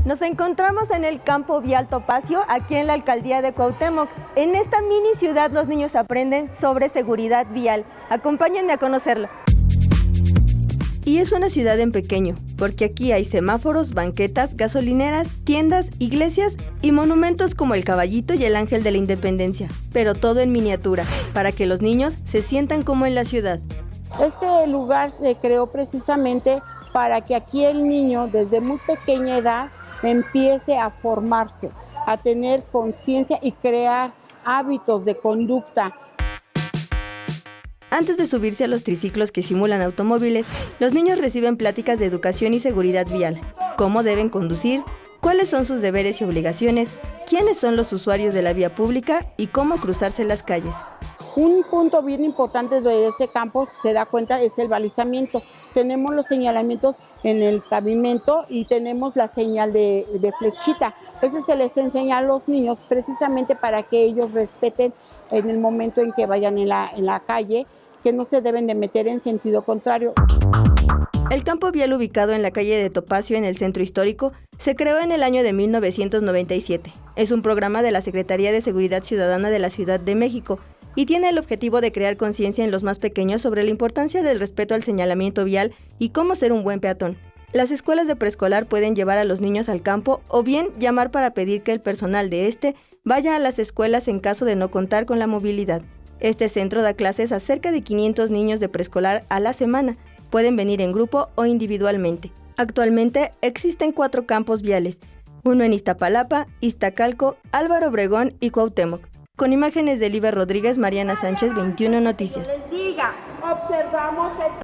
Nos encontramos en el campo vial Topacio, aquí en la alcaldía de Cuauhtémoc. En esta mini ciudad los niños aprenden sobre seguridad vial. Acompáñenme a conocerlo. Y es una ciudad en pequeño, porque aquí hay semáforos, banquetas, gasolineras, tiendas, iglesias y monumentos como el Caballito y el Ángel de la Independencia, pero todo en miniatura, para que los niños se sientan como en la ciudad. Este lugar se creó precisamente para que aquí el niño desde muy pequeña edad empiece a formarse, a tener conciencia y crear hábitos de conducta. Antes de subirse a los triciclos que simulan automóviles, los niños reciben pláticas de educación y seguridad vial, cómo deben conducir, cuáles son sus deberes y obligaciones, quiénes son los usuarios de la vía pública y cómo cruzarse las calles. Un punto bien importante de este campo, se da cuenta, es el balizamiento. Tenemos los señalamientos en el pavimento y tenemos la señal de flechita. Eso se les enseña a los niños precisamente para que ellos respeten en el momento en que vayan en la calle, que no se deben de meter en sentido contrario. El campo vial ubicado en la calle de Topacio, en el centro histórico, se creó en el año de 1997. Es un programa de la Secretaría de Seguridad Ciudadana de la Ciudad de México y tiene el objetivo de crear conciencia en los más pequeños sobre la importancia del respeto al señalamiento vial y cómo ser un buen peatón. Las escuelas de preescolar pueden llevar a los niños al campo o bien llamar para pedir que el personal de este vaya a las escuelas en caso de no contar con la movilidad. Este centro da clases a cerca de 500 niños de preescolar a la semana. Pueden venir en grupo o individualmente. Actualmente existen 4 campos viales, uno en Iztapalapa, Iztacalco, Álvaro Obregón y Cuauhtémoc. Con imágenes de Liber Rodríguez, Mariana Sánchez, 21 Noticias. Les diga, observamos el